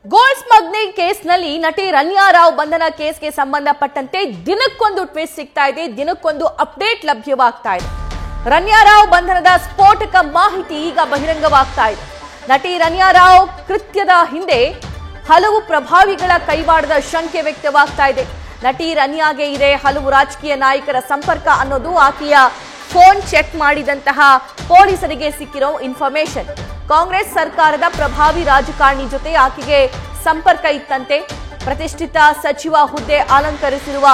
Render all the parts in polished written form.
Gold smuggling ಕೇಸ್ನಲ್ಲಿ ನಟಿ ರನ್ಯಾ ರಾವ್ ಬಂಧನ ಕೇಸ್ಗೆ ಸಂಬಂಧಪಟ್ಟಂತೆ ದಿನಕ್ಕೊಂದು ಟ್ವಿಸ್ಟ್ ಸಿಗ್ತಾ ಇದೆ, ದಿನಕ್ಕೊಂದು ಅಪ್ಡೇಟ್ ಲಭ್ಯವಾಗ್ತಾ ಇದೆ. ರನ್ಯಾ ರಾವ್ ಬಂಧನದ ಸ್ಫೋಟಕ ಮಾಹಿತಿ ಈಗ ಬಹಿರಂಗವಾಗ್ತಾ ಇದೆ. ನಟಿ ರನ್ಯಾ ರಾವ್ ಕೃತ್ಯದ ಹಿಂದೆ ಹಲವು ಪ್ರಭಾವಿಗಳ ಕೈವಾಡದ ಶಂಕೆ ವ್ಯಕ್ತವಾಗ್ತಾ ಇದೆ. ನಟಿ ರನ್ಯಾಗೆ ಇದೆ ಹಲವು ರಾಜಕೀಯ ನಾಯಕರ ಸಂಪರ್ಕ ಅನ್ನೋದು ಆಕೆಯ ಫೋನ್ ಚೆಕ್ ಮಾಡಿದಂತಹ ಪೊಲೀಸರಿಗೆ ಸಿಕ್ಕಿರೋ ಇನ್ಫಾರ್ಮೇಶನ್. ಕಾಂಗ್ರೆಸ್ ಸರ್ಕಾರದ ಪ್ರಭಾವಿ ರಾಜಕಾರಣಿ ಜೊತೆ ಆಕೆಗೆ ಸಂಪರ್ಕ ಇತ್ತಂತೆ. ಪ್ರತಿಷ್ಠಿತ ಸಚಿವ ಹುದ್ದೆ ಅಲಂಕರಿಸಿರುವ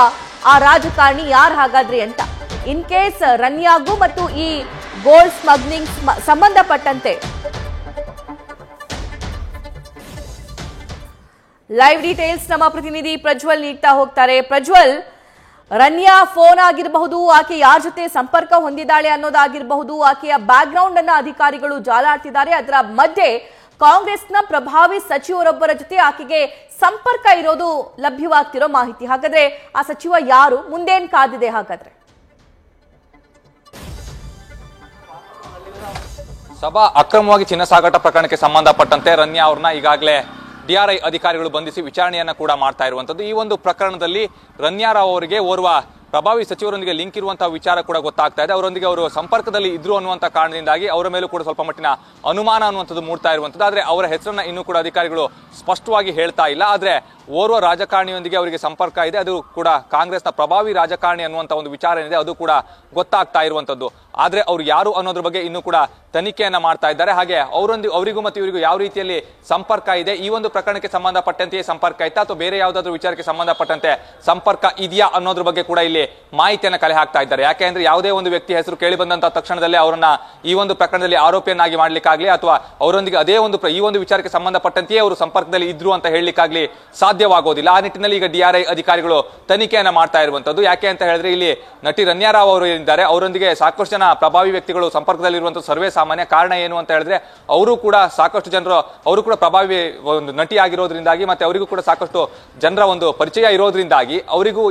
ಆ ರಾಜಕಾರಣಿ ಯಾರು ಹಾಗಾದ್ರೆ ಅಂತ. ಇನ್ ಕೇಸ್ ರನ್ಯಾಗೂ ಮತ್ತು ಈ ಗೋಲ್ಡ್ ಸ್ಮಗ್ಲಿಂಗ್ ಸಂಬಂಧಪಟ್ಟಂತೆ ಲೈವ್ ಡೀಟೇಲ್ಸ್ ನಮ್ಮ ಪ್ರತಿನಿಧಿ ಪ್ರಜ್ವಲ್ ನೀಡ್ತಾ ಹೋಗ್ತಾರೆ. ಪ್ರಜ್ವಲ್, ರನ್ಯಾ ಫೋನ್ ಆಗಿರಬಹುದು, ಆಕೆ ಯಾರ ಜೊತೆ ಸಂಪರ್ಕ ಹೊಂದಿದ್ದಾಳೆ ಅನ್ನೋದಾಗಿರಬಹುದು, ಆಕೆಯ ಬ್ಯಾಕ್ ಗ್ರೌಂಡ್ ಅನ್ನ ಅಧಿಕಾರಿಗಳು ಜಾಲಾಡ್ತಿದ್ದಾರೆ. ಅದರ ಮಧ್ಯೆ ಕಾಂಗ್ರೆಸ್ನ ಪ್ರಭಾವಿ ಸಚಿವರೊಬ್ಬರ ಜೊತೆ ಆಕೆಗೆ ಸಂಪರ್ಕ ಇರೋದು ಲಭ್ಯವಾಗ್ತಿರೋ ಮಾಹಿತಿ. ಹಾಗಾದ್ರೆ ಆ ಸಚಿವ ಯಾರು, ಮುಂದೇನ್ ಕಾದಿದೆ ಹಾಗಾದ್ರೆ? ಸಭಾ ಅಕ್ರಮವಾಗಿ ಚಿನ್ನ ಸಾಗಾಟ ಪ್ರಕರಣಕ್ಕೆ ಸಂಬಂಧಪಟ್ಟಂತೆ ರನ್ಯಾ ಅವ್ರನ್ನ ಈಗಾಗಲೇ DRI ಅಧಿಕಾರಿಗಳು ಬಂಧಿಸಿ ವಿಚಾರಣೆಯನ್ನ ಕೂಡ ಮಾಡ್ತಾ ಇರುವಂತದ್ದು. ಈ ಒಂದು ಪ್ರಕರಣದಲ್ಲಿ ರನ್ಯಾ ರಾವ್ ಅವರಿಗೆ ಓರ್ವ ಪ್ರಭಾವಿ ಸಚಿವರೊಂದಿಗೆ ಲಿಂಕ್ ಇರುವಂತಹ ವಿಚಾರ ಕೂಡ ಗೊತ್ತಾಗ್ತಾ ಇದೆ. ಅವರೊಂದಿಗೆ ಅವರು ಸಂಪರ್ಕದಲ್ಲಿ ಇದ್ರು ಅನ್ನುವಂತ ಕಾರಣದಿಂದಾಗಿ ಅವರ ಮೇಲೂ ಕೂಡ ಸ್ವಲ್ಪ ಮಟ್ಟಿನ ಅನುಮಾನ ಅನ್ನುವಂಥದ್ದು ಮೂಡ್ತಾ ಇರುವಂತದ್ದು. ಆದ್ರೆ ಅವರ ಹೆಸರನ್ನ ಇನ್ನೂ ಕೂಡ ಅಧಿಕಾರಿಗಳು ಸ್ಪಷ್ಟವಾಗಿ ಹೇಳ್ತಾ ಇಲ್ಲ. ಆದ್ರೆ ಓರ್ವ ರಾಜಕಾರಣಿಯೊಂದಿಗೆ ಅವರಿಗೆ ಸಂಪರ್ಕ ಇದೆ, ಅದು ಕೂಡ ಕಾಂಗ್ರೆಸ್ನ ಪ್ರಭಾವಿ ರಾಜಕಾರಣಿ ಅನ್ನುವಂತ ಒಂದು ವಿಚಾರ ಏನಿದೆ ಅದು ಕೂಡ ಗೊತ್ತಾಗ್ತಾ ಇರುವಂತದ್ದು. ಆದ್ರೆ ಅವ್ರು ಯಾರು ಅನ್ನೋದ್ರ ಬಗ್ಗೆ ಇನ್ನೂ ಕೂಡ ತನಿಖೆಯನ್ನ ಮಾಡ್ತಾ ಇದ್ದಾರೆ. ಹಾಗೆ ಅವರಿಗೂ ಮತ್ತು ಇವರಿಗೂ ಯಾವ ರೀತಿಯಲ್ಲಿ ಸಂಪರ್ಕ ಇದೆ, ಈ ಒಂದು ಪ್ರಕರಣಕ್ಕೆ ಸಂಬಂಧಪಟ್ಟಂತೆಯೇ ಸಂಪರ್ಕ ಇತ್ತಾ ಅಥವಾ ಬೇರೆ ಯಾವುದಾದ್ರೂ ವಿಚಾರಕ್ಕೆ ಸಂಬಂಧಪಟ್ಟಂತೆ ಸಂಪರ್ಕ ಇದೆಯಾ ಅನ್ನೋದ್ರ ಬಗ್ಗೆ ಕೂಡ ಇಲ್ಲಿ ಮಾಹಿತಿಯನ್ನ ಕಲೆ ಹಾಕ್ತಾ ಇದ್ದಾರೆ. ಯಾಕೆಂದ್ರೆ ಯಾವುದೇ ಒಂದು ವ್ಯಕ್ತಿ ಹೆಸರು ಕೇಳಿ ಬಂದಂತಹ ತಕ್ಷಣದಲ್ಲೇ ಅವರನ್ನ ಈ ಒಂದು ಪ್ರಕರಣದಲ್ಲಿ ಆರೋಪಿಯನ್ನಾಗಿ ಮಾಡ್ಲಿಕ್ಕಾಗ್ಲಿ ಅಥವಾ ಅವರೊಂದಿಗೆ ಅದೇ ಒಂದು ಈ ಒಂದು ವಿಚಾರಕ್ಕೆ ಸಂಬಂಧಪಟ್ಟಂತೆಯೇ ಅವರು ಸಂಪರ್ಕದಲ್ಲಿ ಇದ್ರು ಅಂತ ಹೇಳಲಿಕ್ಕಾಗ್ಲಿ ಸಾಧ್ಯವಾಗೋದಿಲ್ಲ. ಆ ನಿಟ್ಟಿನಲ್ಲಿ ಈಗ DRI ಅಧಿಕಾರಿಗಳು ತನಿಖೆಯನ್ನ ಮಾಡ್ತಾ ಇರುವಂತದ್ದು. ಯಾಕೆ ಅಂತ ಹೇಳಿದ್ರೆ ಇಲ್ಲಿ ನಟಿ ರನ್ಯಾ ರಾವ್ ಅವರು ಏನಿದ್ದಾರೆ ಅವರೊಂದಿಗೆ ಸಾಕಷ್ಟು ಜನ ಪ್ರಭಾವಿ ವ್ಯಕ್ತಿಗಳು ಸಂಪರ್ಕದಲ್ಲಿರುವಂತಹ ಸರ್ವೇ ಸಾಮಾನ್ಯ. ಕಾರಣ ಏನು ಅಂತ ಹೇಳಿದ್ರೆ ಅವರು ಕೂಡ ಸಾಕಷ್ಟು ಜನರು, ಅವರು ಕೂಡ ಪ್ರಭಾವಿ ಒಂದು ನಟಿ ಆಗಿರೋದ್ರಿಂದಾಗಿ ಮತ್ತೆ ಅವರಿಗೂ ಕೂಡ ಸಾಕಷ್ಟು ಜನರ ಒಂದು ಪರಿಚಯ ಇರೋದ್ರಿಂದಾಗಿ ಅವರಿಗೂ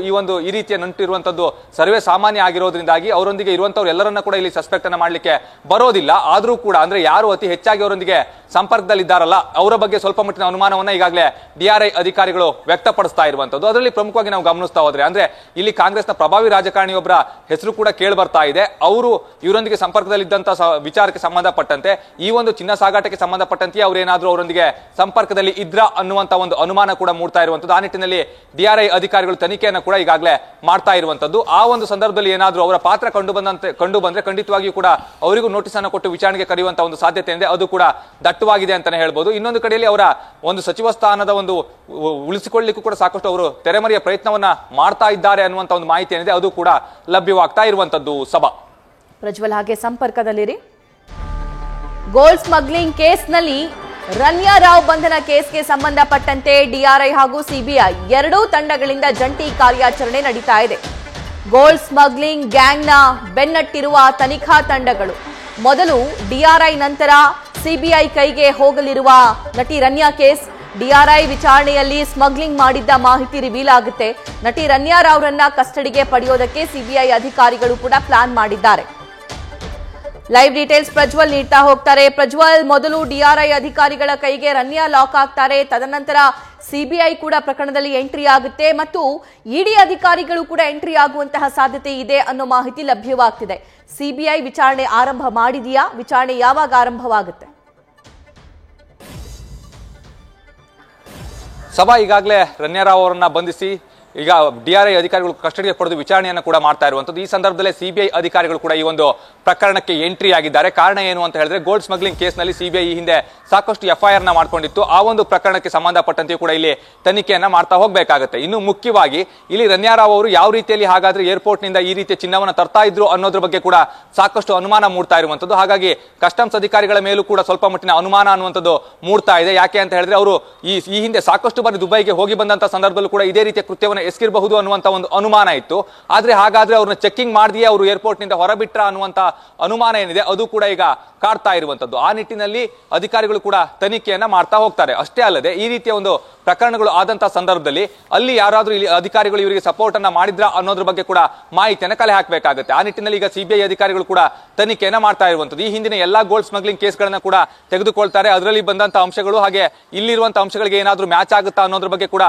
ಈ ರೀತಿಯ ನಂಟು ಇರುವಂತದ್ದು ಸರ್ವೇ ಸಾಮಾನ್ಯ ಆಗಿರೋದ್ರಿಂದಾಗಿ ಅವರೊಂದಿಗೆ ಇರುವಂತವ್ರು ಎಲ್ಲರನ್ನ ಕೂಡ ಇಲ್ಲಿ ಸಸ್ಪೆಕ್ಟ್ ಅನ್ನ ಮಾಡ್ಲಿಕ್ಕೆ ಬರೋದಿಲ್ಲ. ಆದ್ರೂ ಕೂಡ ಅಂದ್ರೆ ಯಾರು ಅತಿ ಹೆಚ್ಚಾಗಿ ಅವರೊಂದಿಗೆ ಸಂಪರ್ಕದಲ್ಲಿ ಇದ್ದಾರಲ್ಲ ಅವರ ಬಗ್ಗೆ ಸ್ವಲ್ಪ ಮಟ್ಟಿನ ಅನುಮಾನವನ್ನ ಈಗಾಗಲೇ DRI ಅಧಿಕಾರಿಗಳು ವ್ಯಕ್ತಪಡಿಸ್ತಾ ಇರುವಂತದ್ದು. ಅದರಲ್ಲಿ ಪ್ರಮುಖವಾಗಿ ನಾವು ಗಮನಿಸ್ತಾ ಹೋದ್ರೆ ಅಂದ್ರೆ ಇಲ್ಲಿ ಕಾಂಗ್ರೆಸ್ನ ಪ್ರಭಾವಿ ರಾಜಕಾರಣಿಯೊಬ್ಬರ ಹೆಸರು ಕೂಡ ಕೇಳಿ ಬರ್ತಾ ಇದೆ. ಅವರು ಇವರೊಂದಿಗೆ ಸಂಪರ್ಕದಲ್ಲಿದ್ದಂತಹ ವಿಚಾರಕ್ಕೆ ಸಂಬಂಧಪಟ್ಟಂತೆ ಈ ಒಂದು ಚಿನ್ನ ಸಾಗಾಟಕ್ಕೆ ಸಂಬಂಧಪಟ್ಟಂತೆ ಅವರೇನಾದ್ರೂ ಅವರೊಂದಿಗೆ ಸಂಪರ್ಕದಲ್ಲಿ ಇದ್ರ ಅನ್ನುವಂತ ಒಂದು ಅನುಮಾನ ಕೂಡ ಮೂಡ್ತಾ ಇರುವಂತದ್ದು. ಆ ನಿಟ್ಟಿನಲ್ಲಿ DRI ಅಧಿಕಾರಿಗಳು ತನಿಖೆಯನ್ನು ಕೂಡ ಈಗಾಗಲೇ ಮಾಡ್ತಾ ಇರುವಂತದ್ದು. ಆ ಒಂದು ಸಂದರ್ಭದಲ್ಲಿ ಏನಾದ್ರೂ ಅವರ ಪಾತ್ರ ಕಂಡು ಬಂದ್ರೆ ಖಂಡಿತವಾಗಿಯೂ ಕೂಡ ಅವರಿಗೂ ನೋಟಿಸ್ ಅನ್ನು ಕೊಟ್ಟು ವಿಚಾರಣೆಗೆ ಕರೆಯುವಂತ ಒಂದು ಸಾಧ್ಯತೆ ಇದೆ, ಅದು ಕೂಡ ದಟ್ಟವಾಗಿದೆ ಅಂತಾನೆ ಹೇಳ್ಬೋದು. ಇನ್ನೊಂದು ಕಡೆಯಲ್ಲಿ ಅವರ ಒಂದು ಸಚಿವ ಸ್ಥಾನದ ಒಂದು ಉಳಿಸಿಕೊಳ್ಳಲಿಕ್ಕೂ ಕೂಡ ಸಾಕಷ್ಟು ಅವರು ತೆರೆಮರೆಯ ಪ್ರಯತ್ನವನ್ನ ಮಾಡ್ತಾ ಇದ್ದಾರೆ ಅನ್ನುವಂತ ಒಂದು ಮಾಹಿತಿ ಏನಿದೆ ಅದು ಕೂಡ ಲಭ್ಯವಾಗ್ತಾ ಇರುವಂತದ್ದು. ಸಭಾ ಪ್ರಜ್ವಲ್, ಹಾಗೆ ಸಂಪರ್ಕದಲ್ಲಿರಿ. ಗೋಲ್ಡ್ ಸ್ಮಗ್ಲಿಂಗ್ ಕೇಸ್ನಲ್ಲಿ ರನ್ಯಾ ರಾವ್ ಬಂಧನ ಕೇಸ್ಗೆ ಸಂಬಂಧಪಟ್ಟಂತೆ DRI ಹಾಗೂ CBI ಎರಡೂ ತಂಡಗಳಿಂದ ಜಂಟಿ ಕಾರ್ಯಾಚರಣೆ ನಡೀತಾ ಇದೆ. ಗೋಲ್ಡ್ ಸ್ಮಗ್ಲಿಂಗ್ ಗ್ಯಾಂಗ್ನ ಬೆನ್ನಟ್ಟಿರುವ ತನಿಖಾ ತಂಡಗಳು ಮೊದಲು DRI ನಂತರ CBI ಕೈಗೆ ಹೋಗಲಿರುವ ನಟಿ ರನ್ಯಾ ಕೇಸ್. DRI ವಿಚಾರಣೆಯಲ್ಲಿ ಸ್ಮಗ್ಲಿಂಗ್ ಮಾಡಿದ್ದ ಮಾಹಿತಿ ರಿವೀಲ್ ಆಗುತ್ತೆ. ನಟಿ ರನ್ಯಾ ರಾವ್ರನ್ನ ಕಸ್ಟಡಿಗೆ ಪಡೆಯೋದಕ್ಕೆ CBI ಅಧಿಕಾರಿಗಳು ಕೂಡ ಪ್ಲಾನ್ ಮಾಡಿದ್ದಾರೆ. ಲೈವ್ ಡೀಟೇಲ್ಸ್ ಪ್ರಜ್ವಲ್ ನೀಡ್ತಾ ಹೋಗ್ತಾರೆ. ಪ್ರಜ್ವಲ್, ಮೊದಲು DRI ಅಧಿಕಾರಿಗಳ ಕೈಗೆ ರನ್ಯಾ ಲಾಕ್ ಆಗ್ತಾರೆ, ತದನಂತರ CBI ಕೂಡ ಪ್ರಕರಣದಲ್ಲಿ ಎಂಟ್ರಿ ಆಗುತ್ತೆ ಮತ್ತು ED ಅಧಿಕಾರಿಗಳು ಕೂಡ ಎಂಟ್ರಿ ಆಗುವಂತಹ ಸಾಧ್ಯತೆ ಇದೆ ಅನ್ನೋ ಮಾಹಿತಿ ಲಭ್ಯವಾಗ್ತಿದೆ. CBI ವಿಚಾರಣೆ ಆರಂಭ ಮಾಡಿದೆಯಾ? ವಿಚಾರಣೆ ಯಾವಾಗ ಆರಂಭವಾಗುತ್ತೆ? ಸಭಾ ಈಗಾಗಲೇ ರನ್ಯಾ ರಾವ್ ಅವರನ್ನ ಬಂಧಿಸಿ ಈಗ DRI ಅಧಿಕಾರಿಗಳು ಕಸ್ಟಡಿಗೆ ಪಡೆದು ವಿಚಾರಣೆಯನ್ನು ಕೂಡ ಮಾಡ್ತಾ ಇರುವಂತದ್ದು. ಈ ಸಂದರ್ಭದಲ್ಲಿ CBI ಅಧಿಕಾರಿಗಳು ಕೂಡ ಈ ಒಂದು ಪ್ರಕರಣಕ್ಕೆ ಎಂಟ್ರಿ ಆಗಿದ್ದಾರೆ. ಕಾರಣ ಏನು ಅಂತ ಹೇಳಿದ್ರೆ ಗೋಲ್ಡ್ ಸ್ಮಗ್ಲಿಂಗ್ ಕೇಸ್ನಲ್ಲಿ CBI ಈ ಹಿಂದೆ ಸಾಕಷ್ಟು FIR ನ ಮಾಡ್ಕೊಂಡಿತ್ತು. ಆ ಒಂದು ಪ್ರಕರಣಕ್ಕೆ ಸಂಬಂಧಪಟ್ಟಂತೆ ಕೂಡ ಇಲ್ಲಿ ತನಿಖೆಯನ್ನ ಮಾಡ್ತಾ ಹೋಗ್ಬೇಕಾಗುತ್ತೆ. ಇನ್ನು ಮುಖ್ಯವಾಗಿ ಇಲ್ಲಿ ರನ್ಯಾ ರಾವ್ ಅವರು ಯಾವ ರೀತಿಯಲ್ಲಿ ಹಾಗಾದ್ರೆ ಏರ್ಪೋರ್ಟ್ ನಿಂದ ಈ ರೀತಿಯ ಚಿನ್ನವನ್ನ ತರ್ತಾ ಇದ್ರು ಅನ್ನೋದ್ರ ಬಗ್ಗೆ ಕೂಡ ಸಾಕಷ್ಟು ಅನುಮಾನ ಮೂಡ್ತಾ ಇರುವಂತದ್ದು. ಹಾಗಾಗಿ ಕಸ್ಟಮ್ಸ್ ಅಧಿಕಾರಿಗಳ ಮೇಲೂ ಕೂಡ ಸ್ವಲ್ಪ ಮಟ್ಟಿನ ಅನುಮಾನ ಅನ್ನುವಂಥದ್ದು ಮೂಡ್ತಾ ಇದೆ. ಯಾಕೆ ಅಂತ ಹೇಳಿದ್ರೆ ಅವರು ಈ ಹಿಂದೆ ಸಾಕಷ್ಟು ಬಾರಿ ದುಬೈಗೆ ಹೋಗಿ ಬಂದಂತ ಸಂದರ್ಭದಲ್ಲೂ ಕೂಡ ಇದೇ ರೀತಿಯ ಕೃತ್ಯವನ್ನು ಎಸಗಿರಬಹುದು ಅನ್ನುವಂತ ಒಂದು ಅನುಮಾನ ಇತ್ತು. ಆದ್ರೆ ಹಾಗಾದ್ರೆ ಅವ್ರನ್ನ ಚೆಕಿಂಗ್ ಮಾಡಿಯೇ ಅವರು ಏರ್ಪೋರ್ಟ್ ನಿಂದ ಹೊರಬಿಟ್ರ ಅನ್ನುವಂತ ಅನುಮಾನ ಏನಿದೆ ಅದು ಕೂಡ ಈಗ ಕಾಡ್ತಾ ಇರುವಂತದ್ದು. ಆ ನಿಟ್ಟಿನಲ್ಲಿ ಅಧಿಕಾರಿಗಳು ಕೂಡ ತನಿಖೆಯನ್ನ ಮಾಡ್ತಾ ಹೋಗ್ತಾರೆ. ಅಷ್ಟೇ ಅಲ್ಲದೆ ಈ ರೀತಿಯ ಒಂದು ಪ್ರಕರಣಗಳು ಆದಂತಹ ಸಂದರ್ಭದಲ್ಲಿ ಅಲ್ಲಿ ಯಾರಾದ್ರೂ ಇಲ್ಲಿ ಅಧಿಕಾರಿಗಳು ಇವರಿಗೆ ಸಪೋರ್ಟ್ ಅನ್ನ ಮಾಡಿದ್ರ ಅನ್ನೋದ್ರ ಬಗ್ಗೆ ಕೂಡ ಮಾಹಿತಿಯನ್ನು ಕಲೆ ಹಾಕಬೇಕಾಗುತ್ತೆ. ಆ ನಿಟ್ಟಿನಲ್ಲಿ ಈಗ ಸಿಬಿಐ ಅಧಿಕಾರಿಗಳು ಕೂಡ ತನಿಖೆಯನ್ನ ಮಾಡ್ತಾ ಇರುವಂತದ್ದು. ಈ ಹಿಂದಿನ ಎಲ್ಲಾ ಗೋಲ್ಡ್ ಸ್ಮಗ್ಲಿಂಗ್ ಕೇಸ್ಗಳನ್ನ ಕೂಡ ತೆಗೆದುಕೊಳ್ತಾರೆ. ಅದರಲ್ಲಿ ಬಂದಂತಹ ಅಂಶಗಳು ಹಾಗೆ ಇಲ್ಲಿರುವಂತಹ ಅಂಶಗಳಿಗೆ ಏನಾದ್ರೂ ಮ್ಯಾಚ್ ಆಗುತ್ತಾ ಅನ್ನೋದ್ರ ಬಗ್ಗೆ ಕೂಡ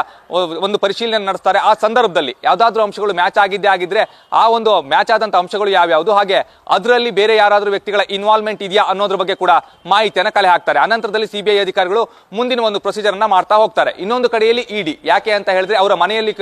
ಒಂದು ಪರಿಶೀಲನೆ ನಡೆಸ್ತಾರೆ. ಆ ಸಂದರ್ಭದಲ್ಲಿ ಯಾವ್ದಾದ್ರು ಅಂಶಗಳು ಮ್ಯಾಚ್ ಆಗಿದ್ರೆ ಆ ಒಂದು ಮ್ಯಾಚ್ ಆದಂತಹ ಅಂಶಗಳು ಯಾವ್ಯಾವುದು, ಹಾಗೆ ಅದರಲ್ಲಿ ಬೇರೆ ಯಾರಾದ್ರೂ ವ್ಯಕ್ತಿಗಳ ಇನ್ವಾಲ್ವ್ಮೆಂಟ್ ಇದೆಯಾ ಅನ್ನೋದ್ರ ಬಗ್ಗೆ ಕೂಡ ಮಾಹಿತಿಯನ್ನು ಕಲೆ ಹಾಕ್ತಾರೆ. ಅನಂತರದಲ್ಲಿ ಸಿಬಿಐ ಅಧಿಕಾರಿಗಳು ಮುಂದಿನ ಒಂದು ಪ್ರೊಸೀಜರ್ ಅನ್ನ ಮಾಡ್ತಾ ಹೋಗ್ತಾರೆ. ಇನ್ನೊಂದು ಕಡೆಯಲ್ಲಿ ಇಡಿ, ಯಾಕೆ ಅಂತ ಹೇಳಿದ್ರೆ ಅವರ ಮನೆಯಲ್ಲಿ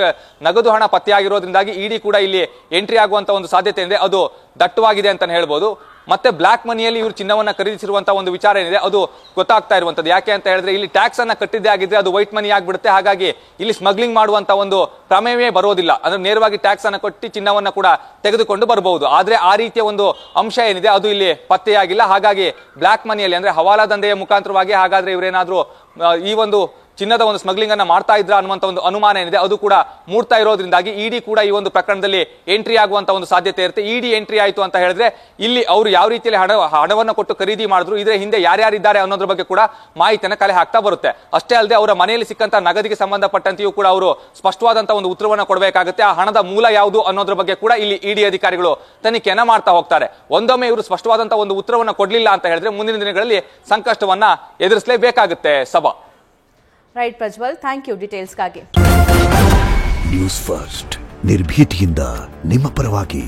ನಗದು ಹಣ ಪತ್ತೆಯಾಗಿರೋದ್ರಿಂದಾಗಿ ಇಡಿ ಕೂಡ ಇಲ್ಲಿ ಎಂಟ್ರಿ ಆಗುವಂತ ಒಂದು ಸಾಧ್ಯತೆ ಇದೆ, ಅದು ದಟ್ಟವಾಗಿದೆ ಅಂತ ಹೇಳ್ಬೋದು. ಮತ್ತೆ ಬ್ಲಾಕ್ ಮನಿಯಲ್ಲಿ ಇವರು ಚಿನ್ನವನ್ನ ಖರೀದಿಸಿರುವಂತಹ ಒಂದು ವಿಚಾರ ಏನಿದೆ ಅದು ಗೊತ್ತಾಗ್ತಾ ಇರುವಂತದ್ದು. ಯಾಕೆ ಅಂತ ಹೇಳಿದ್ರೆ ಇಲ್ಲಿ ಟ್ಯಾಕ್ಸ್ ಅನ್ನ ಕಟ್ಟಿದ್ದೇ ಆಗಿದ್ರೆ ಅದು ವೈಟ್ ಮನಿ ಆಗ್ಬಿಡುತ್ತೆ. ಹಾಗಾಗಿ ಇಲ್ಲಿ ಸ್ಮಗ್ಲಿಂಗ್ ಮಾಡುವಂತ ಒಂದು ಪ್ರಮೇಯವೇ ಬರೋದಿಲ್ಲ. ಅಂದ್ರೆ ನೇರವಾಗಿ ಟ್ಯಾಕ್ಸ್ ಅನ್ನ ಕಟ್ಟಿ ಚಿನ್ನವನ್ನ ಕೂಡ ತೆಗೆದುಕೊಂಡು ಬರಬಹುದು. ಆದ್ರೆ ಆ ರೀತಿಯ ಒಂದು ಅಂಶ ಏನಿದೆ ಅದು ಇಲ್ಲಿ ಪತ್ತೆಯಾಗಿಲ್ಲ. ಹಾಗಾಗಿ ಬ್ಲಾಕ್ ಮನಿಯಲ್ಲಿ ಅಂದ್ರೆ ಹವಾಲಾ ದಂಧೆಯ ಮುಖಾಂತರವಾಗಿ ಹಾಗಾದ್ರೆ ಇವರೇನಾದ್ರೂ ಈ ಒಂದು ಚಿನ್ನದ ಒಂದು ಸ್ಮಗ್ಲಿಂಗ್ ಅನ್ನ ಮಾಡ್ತಾ ಇದ್ರ ಅನ್ನುವಂತ ಒಂದು ಅನುಮಾನ ಏನಿದೆ ಅದು ಕೂಡ ಮೂಡ್ತಾ ಇರೋದ್ರಿಂದಾಗಿ ಇಡಿ ಕೂಡ ಈ ಒಂದು ಪ್ರಕರಣದಲ್ಲಿ ಎಂಟ್ರಿ ಆಗುವಂತ ಒಂದು ಸಾಧ್ಯತೆ ಇರುತ್ತೆ. ಇಡಿ ಎಂಟ್ರಿ ಆಯ್ತು ಅಂತ ಹೇಳಿದ್ರೆ ಇಲ್ಲಿ ಅವರು ಯಾವ ರೀತಿಯಲ್ಲಿ ಹಣವನ್ನು ಕೊಟ್ಟು ಖರೀದಿ ಮಾಡಿದ್ರು, ಇದ್ರ ಹಿಂದೆ ಯಾರ್ಯಾರಿದ್ದಾರೆ ಅನ್ನೋದ್ರ ಬಗ್ಗೆ ಕೂಡ ಮಾಹಿತಿಯನ್ನು ಕಲೆ ಹಾಕ್ತಾ ಬರುತ್ತೆ. ಅಷ್ಟೇ ಅಲ್ಲದೆ ಅವರ ಮನೆಯಲ್ಲಿ ಸಿಕ್ಕಂತ ನಗದಿಗೆ ಸಂಬಂಧಪಟ್ಟಂತೆಯೂ ಕೂಡ ಅವರು ಸ್ಪಷ್ಟವಾದಂತಹ ಒಂದು ಉತ್ತರವನ್ನ ಕೊಡಬೇಕಾಗುತ್ತೆ. ಆ ಹಣದ ಮೂಲ ಯಾವುದು ಅನ್ನೋದ್ರ ಬಗ್ಗೆ ಕೂಡ ಇಲ್ಲಿ ಇಡಿ ಅಧಿಕಾರಿಗಳು ತನಿಖೆಯನ್ನ ಮಾಡ್ತಾ ಹೋಗ್ತಾರೆ. ಒಂದೊಮ್ಮೆ ಇವರು ಸ್ಪಷ್ಟವಾದಂತಹ ಒಂದು ಉತ್ತರವನ್ನ ಕೊಡ್ಲಿಲ್ಲ ಅಂತ ಹೇಳಿದ್ರೆ ಮುಂದಿನ ದಿನಗಳಲ್ಲಿ ಸಂಕಷ್ಟವನ್ನ ಎದುರಿಸಲೇಬೇಕಾಗುತ್ತೆ. ಸಭಾ ರೈಟ್ ಪ್ರಜ್ವಲ್, ಥ್ಯಾಂಕ್ ಯು ಡೀಟೇಲ್ಸ್ಗಾಗಿ. ನ್ಯೂಸ್ ಫಸ್ಟ್ ನಿರ್ಭೀತಿಯಿಂದ ನಿಮ್ಮ ಪರವಾಗಿ.